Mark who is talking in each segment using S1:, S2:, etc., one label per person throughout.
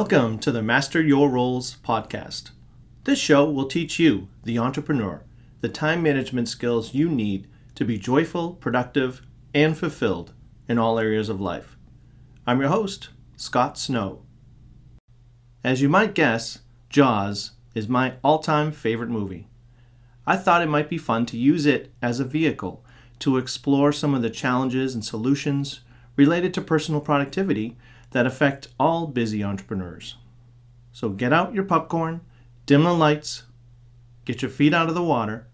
S1: Welcome to the Master Your Roles podcast. This show will teach you, the entrepreneur, the time management skills you need to be joyful, productive, and fulfilled in all areas of life. I'm your host, Scott Snow. As you might guess, Jaws is my all-time favorite movie. I thought it might be fun to use it as a vehicle to explore some of the challenges and solutions related to personal productivity that affect all busy entrepreneurs. So get out your popcorn, dim the lights, get your feet out of the water,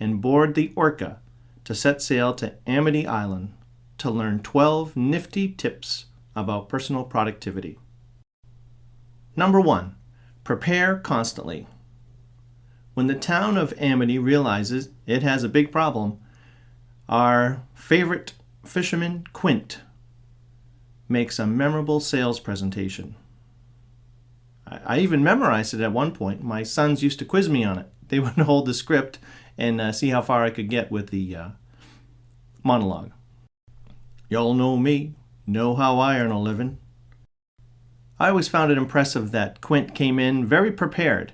S1: and board the Orca to set sail to Amity Island to learn 12 nifty tips about personal productivity. Number 1, prepare constantly. When the town of Amity realizes it has a big problem, our favorite fisherman, Quint, makes a memorable sales presentation. I even memorized it at one point. My sons used to quiz me on it. They would hold the script and see how far I could get with the monologue. Y'all know me, know how I earn a living. I always found it impressive that Quint came in very prepared.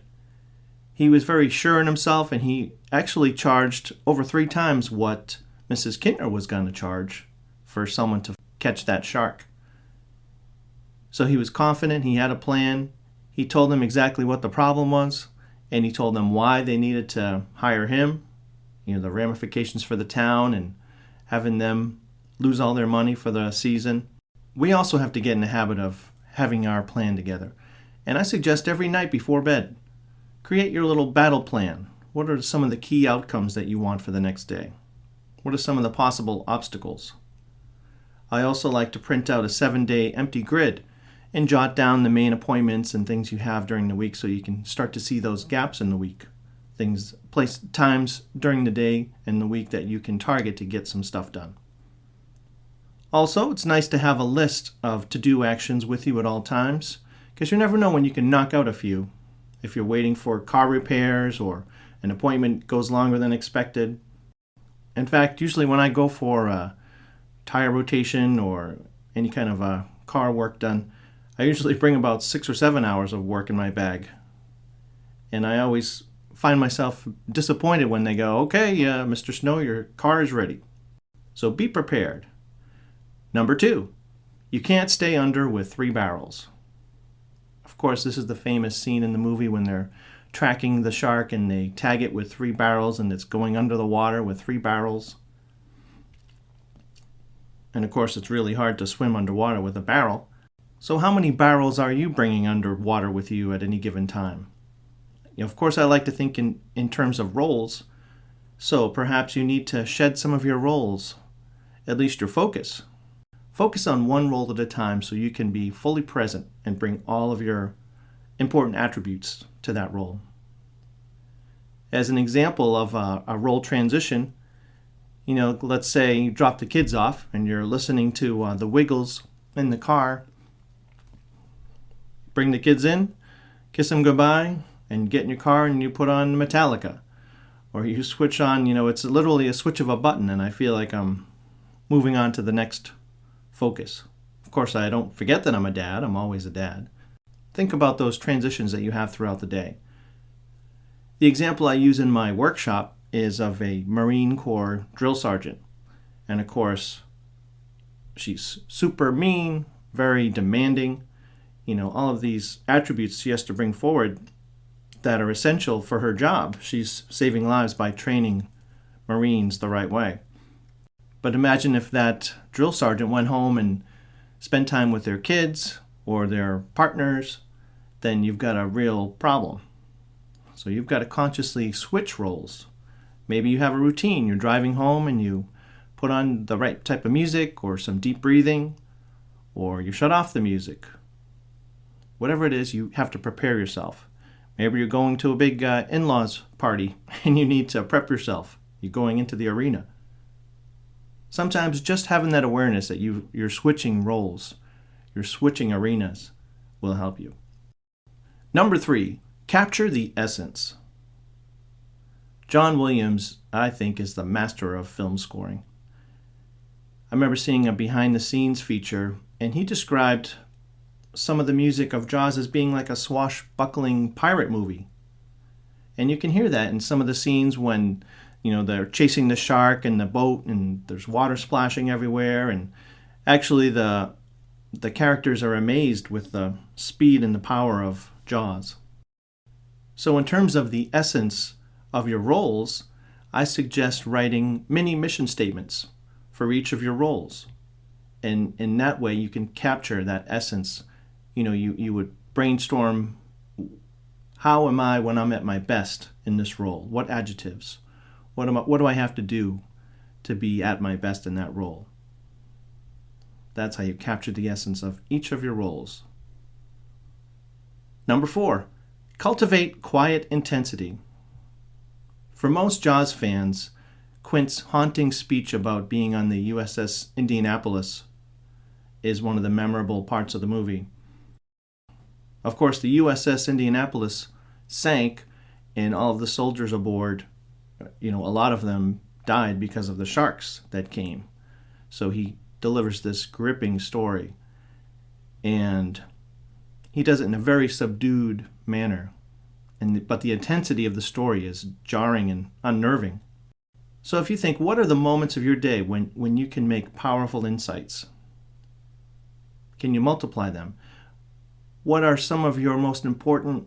S1: He was very sure in himself, and he actually charged over 3 times what Mrs. Kintner was going to charge for someone to catch that shark. So he was confident, he had a plan, he told them exactly what the problem was, and he told them why they needed to hire him, the ramifications for the town and having them lose all their money for the season. We also have to get in the habit of having our plan together. And I suggest every night before bed, create your little battle plan. What are some of the key outcomes that you want for the next day? What are some of the possible obstacles? I also like to print out a 7-day empty grid and jot down the main appointments and things you have during the week so you can start to see those gaps in the week. Times during the day and the week that you can target to get some stuff done. Also, it's nice to have a list of to-do actions with you at all times, because you never know when you can knock out a few. If you're waiting for car repairs or an appointment goes longer than expected. In fact, usually when I go for a tire rotation or any kind of car work done, I usually bring about 6 or 7 hours of work in my bag. And I always find myself disappointed when they go, okay, Mr. Snow, your car is ready. So be prepared. Number 2, you can't stay under with 3 barrels. Of course, this is the famous scene in the movie when they're tracking the shark and they tag it with 3 barrels and it's going under the water with 3 barrels. And of course, it's really hard to swim underwater with a barrel. So how many barrels are you bringing underwater with you at any given time? Of course, I like to think in terms of roles. So perhaps you need to shed some of your roles, at least your focus. Focus on one role at a time so you can be fully present and bring all of your important attributes to that role. As an example of a role transition, let's say you drop the kids off and you're listening to the Wiggles in the car. Bring the kids in, kiss them goodbye, and get in your car and you put on Metallica. Or you switch on, it's literally a switch of a button and I feel like I'm moving on to the next focus. Of course, I don't forget that I'm a dad. I'm always a dad. Think about those transitions that you have throughout the day. The example I use in my workshop is of a Marine Corps drill sergeant. And of course, she's super mean, very demanding. All of these attributes she has to bring forward that are essential for her job. She's saving lives by training Marines the right way. But imagine if that drill sergeant went home and spent time with their kids or their partners, then you've got a real problem. So you've got to consciously switch roles. Maybe you have a routine. You're driving home and you put on the right type of music or some deep breathing, or you shut off the music. Whatever it is, you have to prepare yourself. Maybe you're going to a big in-laws party and you need to prep yourself. You're going into the arena. Sometimes just having that awareness that you're switching roles, you're switching arenas will help you. Number 3, capture the essence. John Williams, I think, is the master of film scoring. I remember seeing a behind-the-scenes feature, and he described some of the music of Jaws as being like a swashbuckling pirate movie. And you can hear that in some of the scenes when, they're chasing the shark in the boat and there's water splashing everywhere. And actually the characters are amazed with the speed and the power of Jaws. So in terms of the essence of your roles, I suggest writing mini mission statements for each of your roles. And in that way, you can capture that essence. You would brainstorm, how am I when I'm at my best in this role? What adjectives? What do I have to do to be at my best in that role? That's how you capture the essence of each of your roles. Number 4, cultivate quiet intensity. For most Jaws fans, Quint's haunting speech about being on the USS Indianapolis is one of the memorable parts of the movie. Of course, the USS Indianapolis sank, and all of the soldiers aboard, a lot of them died because of the sharks that came. So he delivers this gripping story, and he does it in a very subdued manner. But the intensity of the story is jarring and unnerving. So if you think, what are the moments of your day when you can make powerful insights? Can you multiply them? What are some of your most important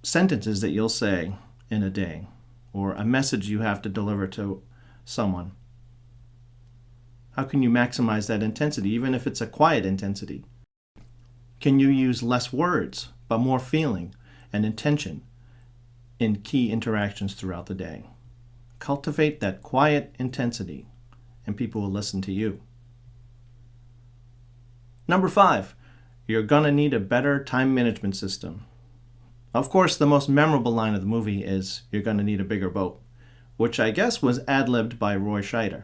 S1: sentences that you'll say in a day, or a message you have to deliver to someone? How can you maximize that intensity, even if it's a quiet intensity? Can you use less words, but more feeling and intention in key interactions throughout the day? Cultivate that quiet intensity, and people will listen to you. Number 5, you're going to need a better time management system. Of course, the most memorable line of the movie is, you're going to need a bigger boat, which I guess was ad-libbed by Roy Scheider.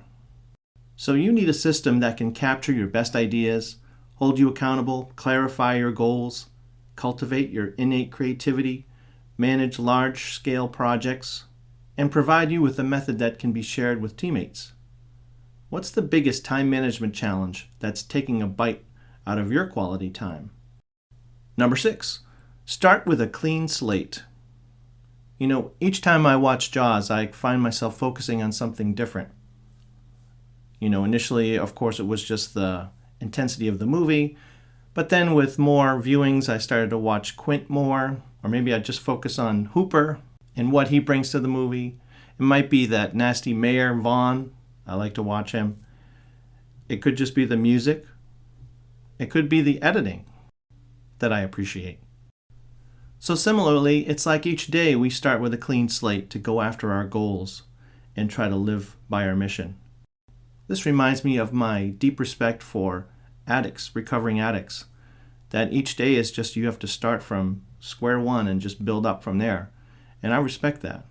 S1: So you need a system that can capture your best ideas, hold you accountable, clarify your goals, cultivate your innate creativity, manage large-scale projects, and provide you with a method that can be shared with teammates. What's the biggest time management challenge that's taking a bite out of your quality time? Number 6, start with a clean slate. Each time I watch Jaws, I find myself focusing on something different. Initially, of course, it was just the intensity of the movie, but then with more viewings, I started to watch Quint more, or maybe I just focus on Hooper and what he brings to the movie. It might be that nasty Mayor Vaughn. I like to watch him. It could just be the music. It could be the editing that I appreciate. So similarly, it's like each day we start with a clean slate to go after our goals and try to live by our mission. This reminds me of my deep respect for addicts, recovering addicts, that each day is just, you have to start from square one and just build up from there. And I respect that.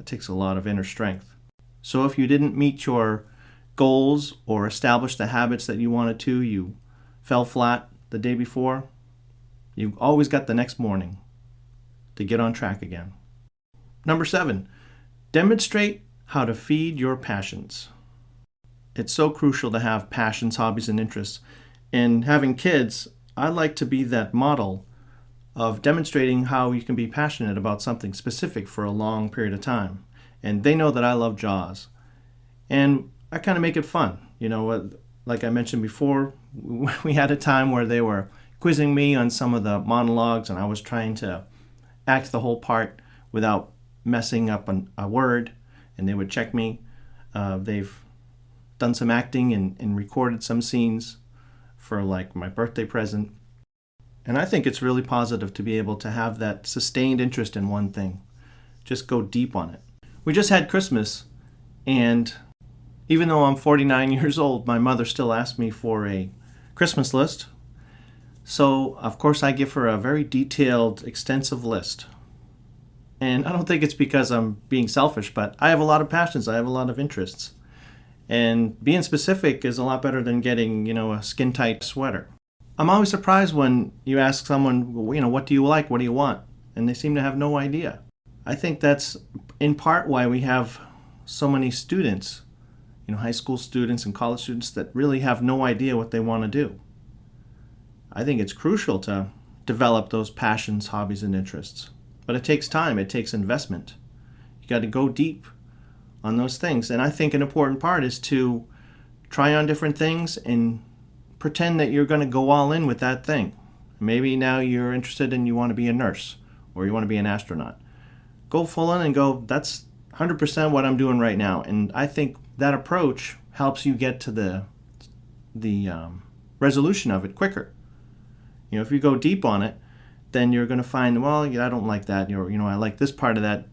S1: It takes a lot of inner strength. So if you didn't meet your goals or establish the habits that you wanted to, you fell flat the day before, you've always got the next morning to get on track again. Number 7, demonstrate how to feed your passions. It's so crucial to have passions, hobbies, and interests. And having kids, I like to be that model of demonstrating how you can be passionate about something specific for a long period of time. And they know that I love Jaws. And I kind of make it fun. Like I mentioned before, we had a time where they were quizzing me on some of the monologues, and I was trying to act the whole part without messing up a word, and they would check me. They've done some acting and recorded some scenes for like my birthday present. And I think it's really positive to be able to have that sustained interest in one thing. Just go deep on it. We just had Christmas, and even though I'm 49 years old, my mother still asks me for a Christmas list. So, of course, I give her a very detailed, extensive list. And I don't think it's because I'm being selfish, but I have a lot of passions. I have a lot of interests. And being specific is a lot better than getting, a skin-tight sweater. I'm always surprised when you ask someone, what do you like? What do you want? And they seem to have no idea. I think that's in part why we have so many students, high school students and college students that really have no idea what they want to do. I think it's crucial to develop those passions, hobbies, and interests. But it takes time, it takes investment. You got to go deep on those things. And I think an important part is to try on different things and pretend that you're going to go all in with that thing. Maybe now you're interested and you want to be a nurse or you want to be an astronaut. Go full in and go, that's 100% what I'm doing right now. And I think that approach helps you get to the resolution of it quicker. If you go deep on it, then you're going to find, well, yeah, I don't like that. I like this part of that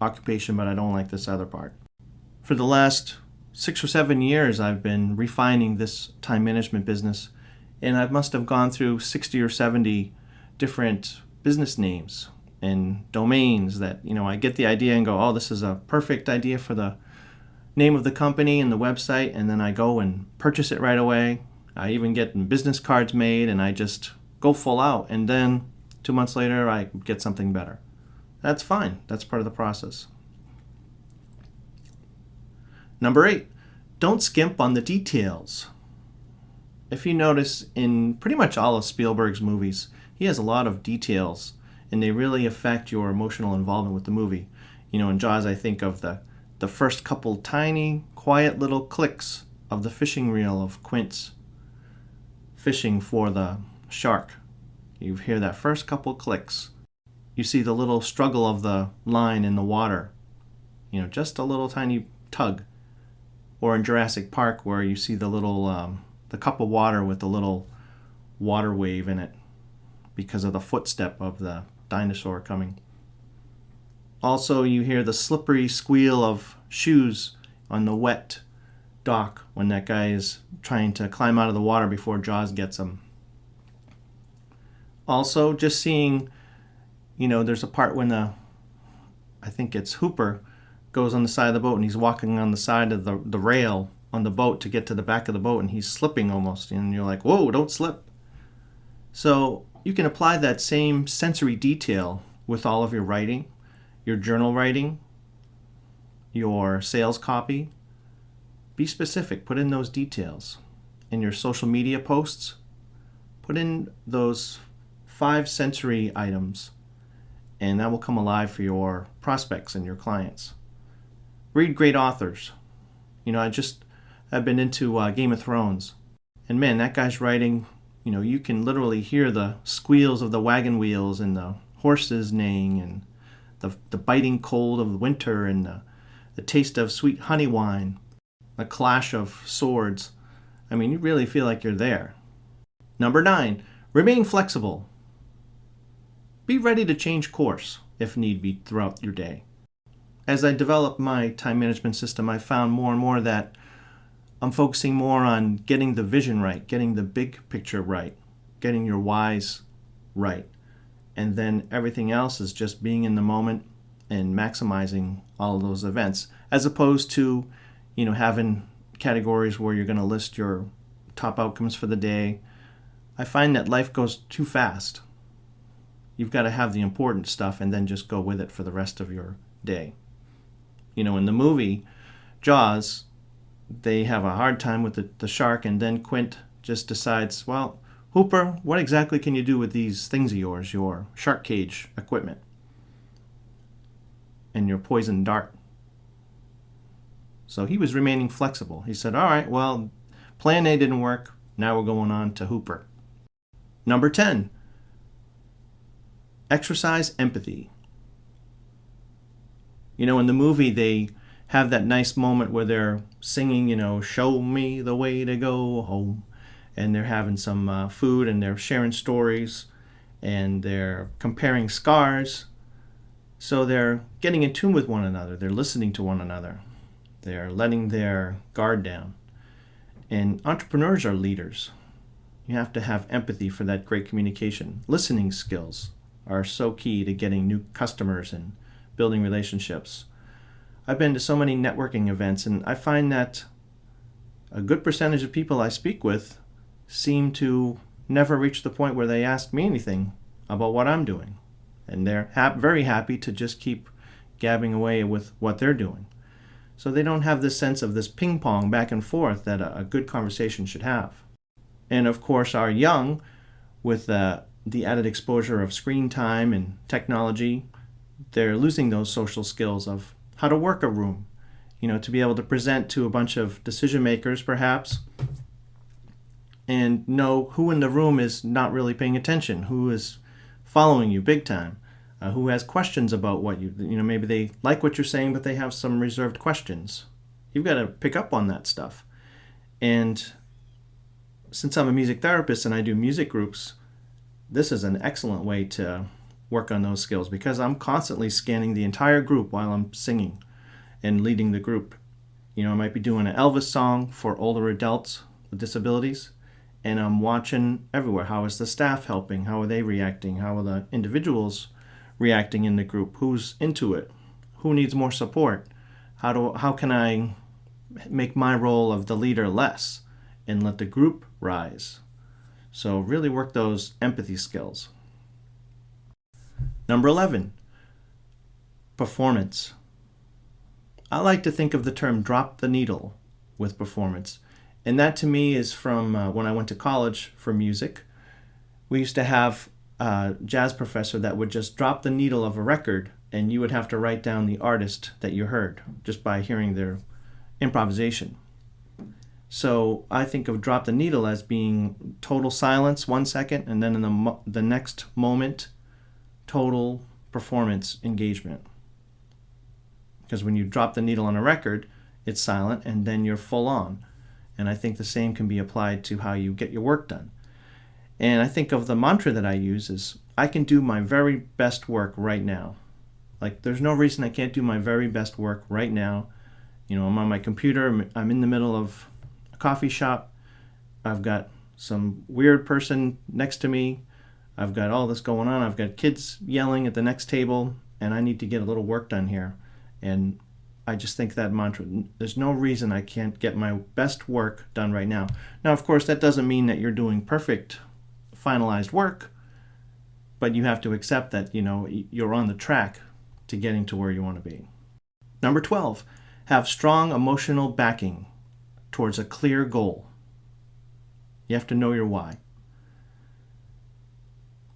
S1: occupation, but I don't like this other part. For the last 6 or 7 years, I've been refining this time management business, and I must have gone through 60 or 70 different business names and domains that, I get the idea and go, oh, this is a perfect idea for the name of the company and the website, and then I go and purchase it right away. I even get business cards made, and I just go full out, and then 2 months later I get something better. That's fine. That's part of the process. Number 8, don't skimp on the details. If you notice, in pretty much all of Spielberg's movies, he has a lot of details, and they really affect your emotional involvement with the movie. In Jaws, I think of the first couple tiny, quiet little clicks of the fishing reel of Quint's fishing for the shark. You hear that first couple clicks. You see the little struggle of the line in the water. Just a little tiny tug. Or in Jurassic Park, where you see the little, the cup of water with the little water wave in it because of the footstep of the dinosaur coming. Also, you hear the slippery squeal of shoes on the wet dock when that guy is trying to climb out of the water before Jaws gets him. Also, just seeing, there's a part when I think it's Hooper, goes on the side of the boat and he's walking on the side of the rail on the boat to get to the back of the boat, and he's slipping almost, and you're like, whoa, don't slip. So you can apply that same sensory detail with all of your writing, your journal writing, your sales copy. Be specific, put in those details. In your social media posts, put in those 5 sensory items, and that will come alive for your prospects and your clients. Read great authors. I've been into Game of Thrones, and man, that guy's writing, you can literally hear the squeals of the wagon wheels and the horses neighing and the biting cold of the winter and the taste of sweet honey wine, the clash of swords. You really feel like you're there. Number 9, remain flexible. Be ready to change course if need be throughout your day. As I develop my time management system, I found more and more that I'm focusing more on getting the vision right, getting the big picture right, getting your whys right. And then everything else is just being in the moment and maximizing all of those events, as opposed to, having categories where you're going to list your top outcomes for the day. I find that life goes too fast. You've got to have the important stuff and then just go with it for the rest of your day. In the movie Jaws, they have a hard time with the shark, and then Quint just decides, well, Hooper, what exactly can you do with these things of yours, your shark cage equipment and your poison dart? So he was remaining flexible. He said, all right, well, plan A didn't work. Now we're going on to Hooper. Number 10, exercise empathy. In the movie, they have that nice moment where they're singing, show me the way to go home. And they're having some food, and they're sharing stories, and they're comparing scars. So they're getting in tune with one another. They're listening to one another. They're letting their guard down. And entrepreneurs are leaders. You have to have empathy for that great communication. Listening skills are so key to getting new customers and building relationships. I've been to so many networking events, and I find that a good percentage of people I speak with seem to never reach the point where they ask me anything about what I'm doing. And they're very happy to just keep gabbing away with what they're doing. So they don't have this sense of this ping pong back and forth that a good conversation should have. And of course, our young, with the added exposure of screen time and technology, they're losing those social skills of how to work a room, to be able to present to a bunch of decision makers perhaps and know who in the room is not really paying attention, who is following you big time, who has questions about what maybe they like what you're saying, but they have some reserved questions. You've got to pick up on that stuff. And since I'm a music therapist and I do music groups, this is an excellent way to work on those skills because I'm constantly scanning the entire group while I'm singing and leading the group. I might be doing an Elvis song for older adults with disabilities, and I'm watching everywhere. How is the staff helping? How are they reacting? How are the individuals reacting in the group? Who's into it? Who needs more support? How can I make my role of the leader less and let the group rise? So really work those empathy skills. Number 11, performance. I like to think of the term drop the needle with performance. And that to me is from when I went to college for music. We used to have a jazz professor that would just drop the needle of a record and you would have to write down the artist that you heard just by hearing their improvisation. So I think of drop the needle as being total silence 1 second, and then in the next moment, total performance engagement. Because when you drop the needle on a record, it's silent and then you're full on. And I think the same can be applied to how you get your work done. And I think of the mantra that I use is, I can do my very best work right now. Like, there's no reason I can't do my very best work right now. I'm on my computer, I'm in the middle of a coffee shop, I've got some weird person next to me, I've got all this going on, I've got kids yelling at the next table, and I need to get a little work done here. And I just think that mantra, there's no reason I can't get my best work done right now. Now, of course, that doesn't mean that you're doing perfect, finalized work, but you have to accept that, you're on the track to getting to where you want to be. Number 12, have strong emotional backing towards a clear goal. You have to know your why.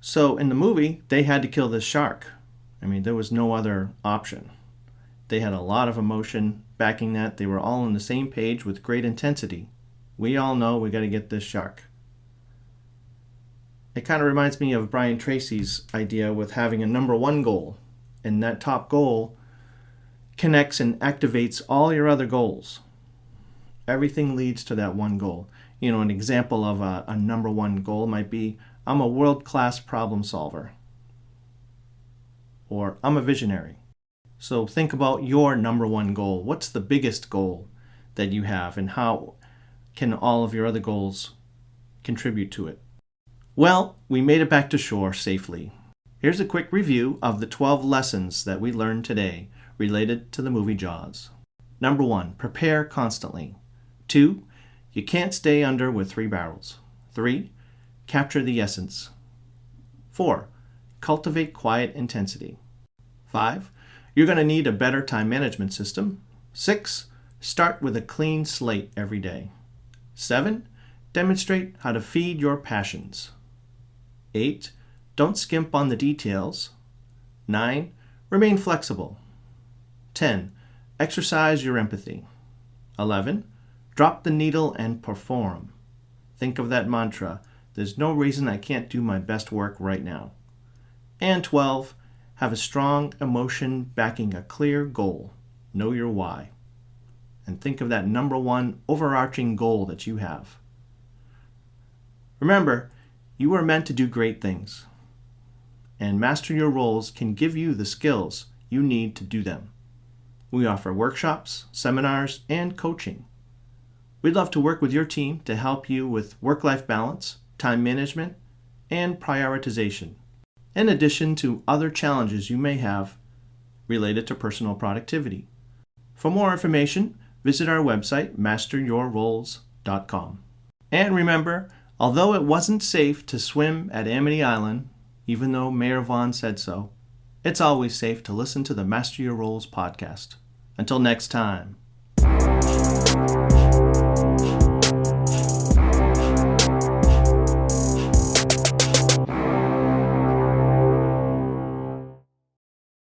S1: So in the movie, they had to kill this shark. There was no other option. They had a lot of emotion backing that. They were all on the same page with great intensity. We all know we got to get this shark. It kind of reminds me of Brian Tracy's idea with having a number one goal. And that top goal connects and activates all your other goals. Everything leads to that one goal. An example of a number one goal might be, I'm a world-class problem solver. Or I'm a visionary. So think about your number one goal. What's the biggest goal that you have, and how can all of your other goals contribute to it? Well, we made it back to shore safely. Here's a quick review of the 12 lessons that we learned today related to the movie Jaws. Number 1, prepare constantly. 2, you can't stay under with 3 barrels. 3, capture the essence. 4, cultivate quiet intensity. 5, you're going to need a better time management system. 6, start with a clean slate every day. 7, demonstrate how to feed your passions. 8, don't skimp on the details. 9, remain flexible. 10, exercise your empathy. 11, drop the needle and perform. Think of that mantra, there's no reason I can't do my best work right now. And 12, have a strong emotion backing a clear goal. Know your why. And think of that number one overarching goal that you have. Remember, you are meant to do great things. And Master Your Roles can give you the skills you need to do them. We offer workshops, seminars, and coaching. We'd love to work with your team to help you with work-life balance, time management, and prioritization, in addition to other challenges you may have related to personal productivity. For more information, visit our website, masteryourroles.com. And remember, although it wasn't safe to swim at Amity Island, even though Mayor Vaughn said so, it's always safe to listen to the Master Your Roles podcast. Until next time.